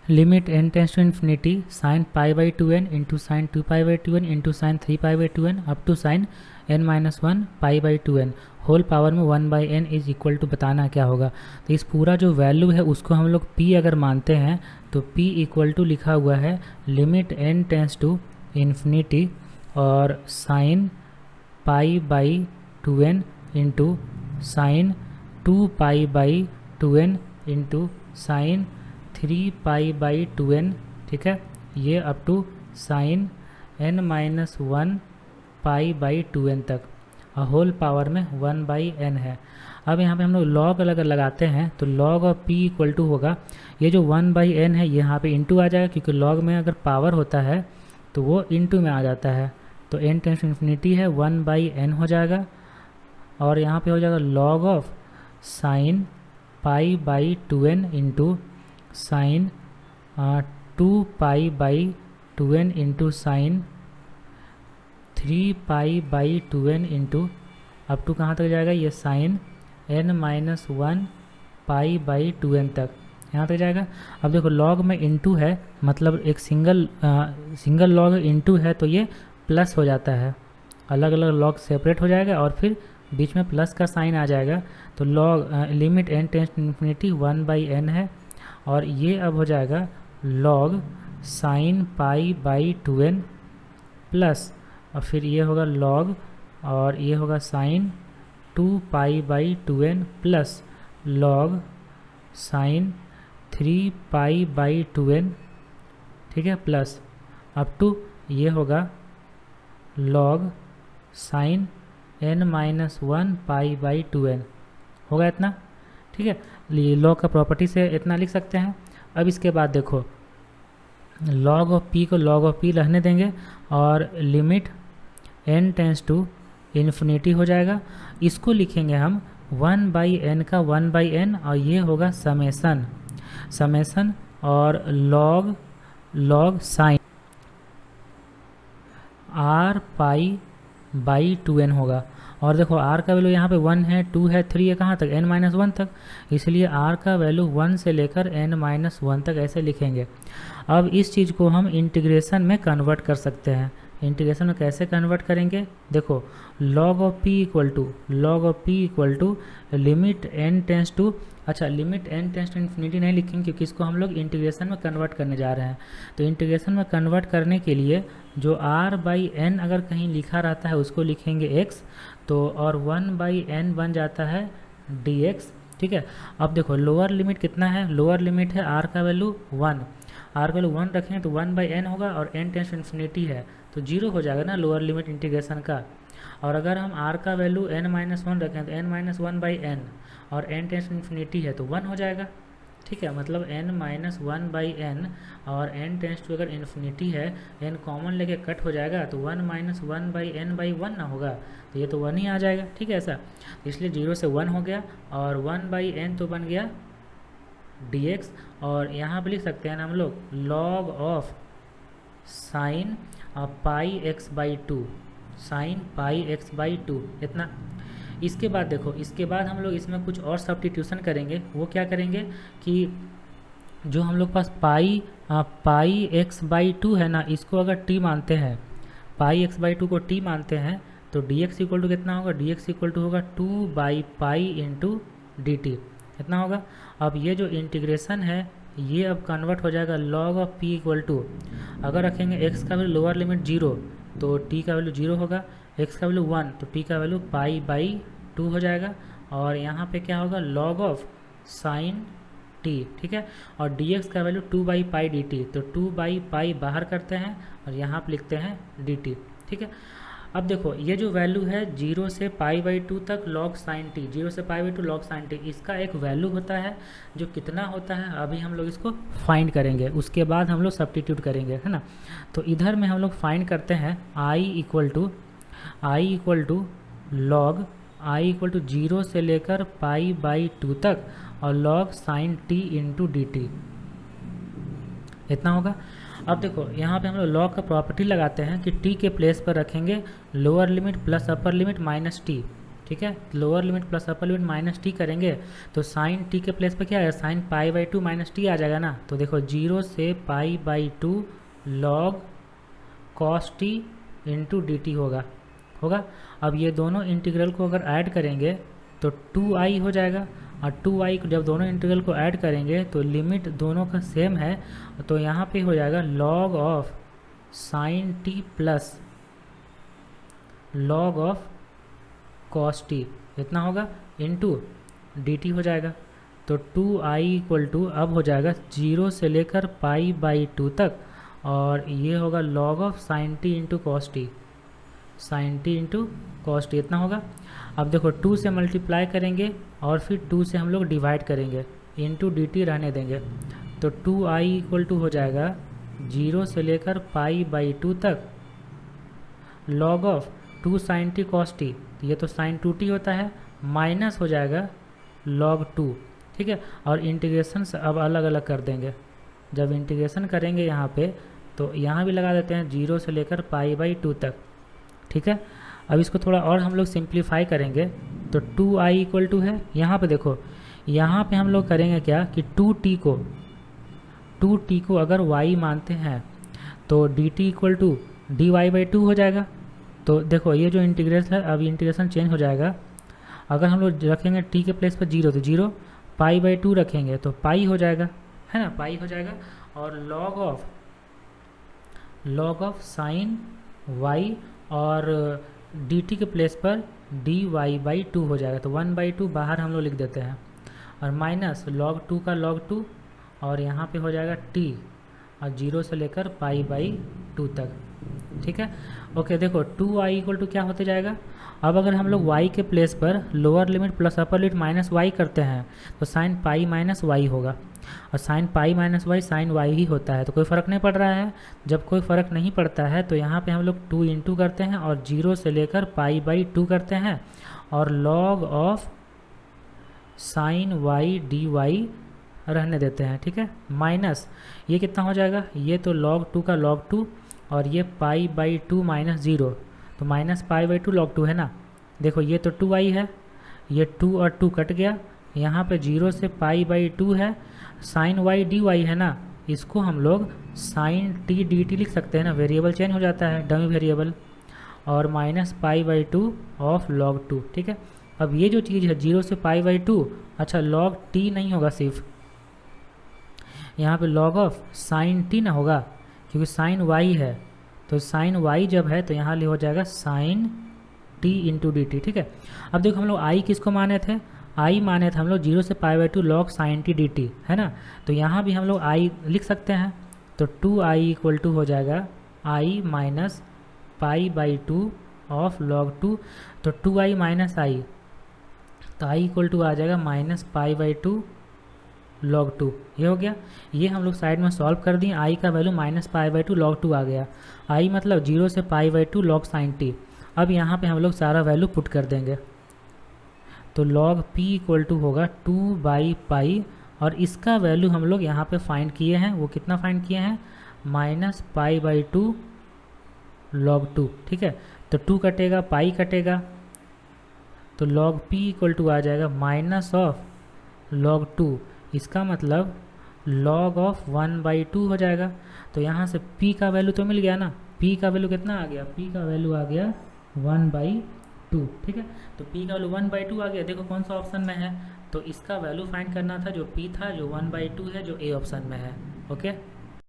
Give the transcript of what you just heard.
Limit n tends to infinity sine pi by 2n into sine 2 pi by 2n into sine 3 pi by 2n up to sine n minus 1 pi by 2n whole power में 1 by n is equal to बताना क्या होगा। तो इस पूरा जो value है उसको हम लोग p अगर मानते हैं तो p इक्वल टू लिखा हुआ है limit n tends to infinity और sine pi by 2n into sine 2 pi by 2n into sine 3 pi by 2n, ठीक है, ये up to sine n minus 1 pi by 2n तक और होल पावर में 1 बाई n है। अब यहाँ पे हम लोग लॉग अगर लगाते हैं तो log of p equal to होगा, ये जो 1 बाई n है यहाँ पे इंटू आ जाएगा क्योंकि लॉग में अगर पावर होता है तो वो इंटू में आ जाता है। तो n टेंस टू इन्फिनिटी है 1 बाई n हो जाएगा और यहाँ पे हो जाएगा log of sine pi by 2n into sine 2 pi by 2n into sine 3 pi by 2n into up to कहाँ तक जाएगा, ये sine n minus 1 pi by 2n तक यहाँ तक जाएगा। अब देखो लॉग में इंटू है, मतलब एक सिंगल लॉग इंटू है तो ये प्लस हो जाता है, अलग अलग लॉग सेपरेट हो जाएगा और फिर बीच में प्लस का साइन आ जाएगा। तो log limit n tends to infinity 1 by n है और ये अब हो जाएगा log sine pi by 2n plus और फिर ये होगा लॉग और ये होगा sine 2 pi by 2n plus log sine 3 pi by 2n, ठीक है, प्लस अप टू ये होगा log sine n minus 1 pi by 2n होगा इतना, ठीक है। लॉग का प्रॉपर्टी से इतना लिख सकते हैं। अब इसके बाद देखो लॉग ऑफ p को लॉग ऑफ p रहने देंगे और limit n tends to infinity हो जाएगा। इसको लिखेंगे हम 1 बाई n का 1 बाई n और ये होगा समेसन और log sign r pi by 2n होगा। और देखो r का वैल्यू यहाँ पे 1 है, 2 है, 3 है, कहाँ तक, n माइनस 1 तक, इसलिए r का वैल्यू 1 से लेकर n माइनस 1 तक ऐसे लिखेंगे। अब इस चीज़ को हम इंटीग्रेशन में कन्वर्ट कर सकते हैं। इंटीग्रेशन में कैसे कन्वर्ट करेंगे, देखो log of p equal to limit n tends to, अच्छा limit n tends to infinity नहीं लिखेंगे क्योंकि इसको हम लोग इंटीग्रेशन में कन्वर्ट करने जा रहे हैं। तो इंटीग्रेशन में कन्वर्ट करने के लिए जो r बाई n अगर कहीं लिखा रहता है उसको लिखेंगे x, तो और 1 बाई n बन जाता है dx, ठीक है। अब देखो लोअर लिमिट कितना है, लोअर लिमिट है r का वैल्यू 1, r का वैल्यू 1 रखें तो 1 बाई n होगा और n टेंस टू इन्फिनिटी है तो 0 हो जाएगा ना लोअर लिमिट इंटीग्रेशन का। और अगर हम r का वैल्यू n माइनस 1 रखें तो n माइनस 1 बाई n और n टेंस टू इन्फिनिटी है तो 1 हो जाएगा, ठीक है। मतलब n माइनस 1 बाई n और n टेंस टू अगर इन्फिनिटी है n कॉमन लेके कट हो जाएगा तो 1 माइनस 1 बाई n बाई 1 ना होगा, तो ये तो 1 ही आ जाएगा, ठीक है ऐसा। इसलिए 0 से 1 हो गया और 1 बाई n तो बन गया dx और यहाँ पे लिख सकते हैं ना हम लोग log of sine pi x by 2, sine pi x by 2 इतना। इसके बाद देखो, इसके बाद हम लोग इसमें कुछ और सब्स्टिट्यूशन करेंगे। वो क्या करेंगे कि जो हम लोग पास पाई एक्स बाई 2 है ना, इसको अगर t मानते हैं, पाई एक्स बाई 2 को t मानते हैं तो dx इक्वल टू कितना होगा, dx इक्वल टू होगा 2 by pi into d t, इतना होगा। अब ये जो इंटीग्रेशन है ये अब कन्वर्ट हो जाएगा log of p equal to, अगर रखेंगे x का वैल्यू लोअर लिमिट 0 तो t का वैल्यू 0 होगा, x का वैल्यू 1 तो t का वैल्यू पाई बाई 2 हो जाएगा और यहाँ पे क्या होगा log ऑफ साइन t, ठीक है। और dx का value 2 by pi D T, तो 2 बाई पाई बाहर करते हैं और यहाँ पे लिखते हैं dt, ठीक है। अब देखो ये जो वैल्यू है 0 से पाई बाई 2 तक log साइन t, 0 से pi by 2 log sine t, इसका एक वैल्यू होता है जो कितना होता है अभी हम लोग इसको फाइंड करेंगे, उसके बाद हम लोग सब्स्टिट्यूट करेंगे, है ना। तो इधर में हम लोग फाइंड करते हैं i equal to log i equal to 0 से लेकर पाई बाई 2 तक और log sine t into d t, इतना होगा। अब देखो यहाँ पे हम लोग लॉग का प्रॉपर्टी लगाते हैं कि t के प्लेस पर रखेंगे lower limit plus upper limit minus t, ठीक है। Lower limit plus upper limit minus t करेंगे तो साइन टी के प्लेस पे क्या है, sine pi by two minus t आ जाएगा ना। तो देखो 0 से pi by two log cos t into d t होगा। अब ये दोनों इंटीग्रल को अगर ऐड करेंगे तो 2i हो जाएगा, और 2i को जब दोनों इंटीग्रल को ऐड करेंगे तो लिमिट दोनों का सेम है, तो यहाँ पे हो जाएगा log of sine T plus log of cos t, इतना होगा इंटू डी टी हो जाएगा। तो 2i इक्वल टू अब हो जाएगा 0 से लेकर पाई बाई टू तक, और ये होगा log of sine t into cos t, sine t into cos t इतना होगा। अब देखो 2 से मल्टीप्लाई करेंगे और फिर 2 से हम लोग डिवाइड करेंगे, इंटू डी टी रहने देंगे। तो 2i इक्वल टू हो जाएगा 0 से लेकर पाई बाई टू तक log of 2 sine t cos t, ये तो साइन 2t होता है, माइनस हो जाएगा log 2, ठीक है। और इंटीग्रेशन अब अलग अलग कर देंगे, जब इंटीग्रेशन करेंगे यहाँ पे तो यहाँ भी लगा देते हैं 0 से लेकर पाई बाई टू तक, ठीक है। अब इसको थोड़ा और हम लोग सिंप्लीफाई करेंगे तो 2i इक्वल टू है, यहाँ पे देखो यहाँ पे हम लोग करेंगे क्या कि 2t को अगर y मानते हैं तो dt equal to dy by two हो जाएगा। तो देखो ये जो इंटीग्रेशन है, अब इंटीग्रेशन चेंज हो जाएगा। अगर हम लोग रखेंगे t के प्लेस पर 0 तो 0, पाई बाई टू रखेंगे तो पाई हो जाएगा, है ना, पाई हो जाएगा। और लॉग ऑफ साइन y और dt के प्लेस पर dy बाई टू हो जाएगा। तो 1 बाई टू बाहर हम लोग लिख देते हैं, और माइनस log 2 का log 2, और यहाँ पे हो जाएगा t, और 0 से लेकर पाई बाई टू तक, ठीक है। ओके देखो 2i इक्वल टू क्या होते जाएगा, अब अगर हम लोग y के प्लेस पर lower limit plus upper limit minus y करते हैं तो साइन पाई माइनस वाई होगा, और sine pi minus y sine y ही होता है, तो कोई फ़र्क नहीं पड़ रहा है। जब कोई फ़र्क नहीं पड़ता है तो यहाँ पे हम लोग 2 इंटू करते हैं और 0 से लेकर पाई बाई टू करते हैं, और log of sine y d y रहने देते हैं, ठीक है। माइनस ये कितना हो जाएगा, ये तो log 2 का log 2, और ये पाई बाई टू माइनस 0, तो minus pi by two log 2 है ना। देखो ये तो 2i है, ये 2 और 2 कट गया, यहाँ पे 0 से पाई बाई टू है, साइन वाई डी वाई है ना, इसको हम लोग साइन टी डी टी लिख सकते हैं ना, वेरिएबल चेंज हो जाता है, डमी वेरिएबल, और minus pi by two of log 2, ठीक है। अब ये जो चीज़ है 0 से पाई बाई टू, अच्छा log t नहीं होगा, सिर्फ यहाँ पे log ऑफ साइन t ना होगा, क्योंकि साइन y है, तो साइन y जब है तो यहाँ ले हो जाएगा sine t into d t, ठीक है। अब देखो हम लोग i किसको माने थे, i माने थे हम लोग 0 से pi by two log sign T D T, है ना। तो यहाँ भी हम लोग i लिख सकते हैं, तो 2i इक्वल टू हो जाएगा i minus pi by two of log 2, तो 2i माइनस i, तो i इक्वल टू आ जाएगा minus pi by two log 2, ये हो गया। ये हम लोग साइड में सॉल्व कर दिए, i का value minus pi by two log 2 आ गया, i मतलब 0 से pi by two log sine t. अब यहाँ पे हम लोग सारा वैल्यू पुट कर देंगे, तो log p इक्वल टू होगा 2 बाई पाई, और इसका वैल्यू हम लोग यहाँ पे फाइंड किए हैं, वो कितना फाइंड किए हैं, minus pi by two log 2, ठीक है। तो 2 कटेगा, पाई कटेगा, तो log p इक्वल टू आ जाएगा माइनस ऑफ log 2, इसका मतलब log ऑफ 1 बाई टू हो जाएगा। तो यहाँ से p का वैल्यू तो मिल गया ना, p का वैल्यू कितना आ गया, p का वैल्यू आ गया 1 बाई टू, ठीक है। तो p का वैल्यू 1 बाई टू आ गया, देखो कौन सा ऑप्शन में है, तो इसका वैल्यू फाइंड करना था जो p था, जो 1 बाई टू है, जो a ऑप्शन में है, ओके।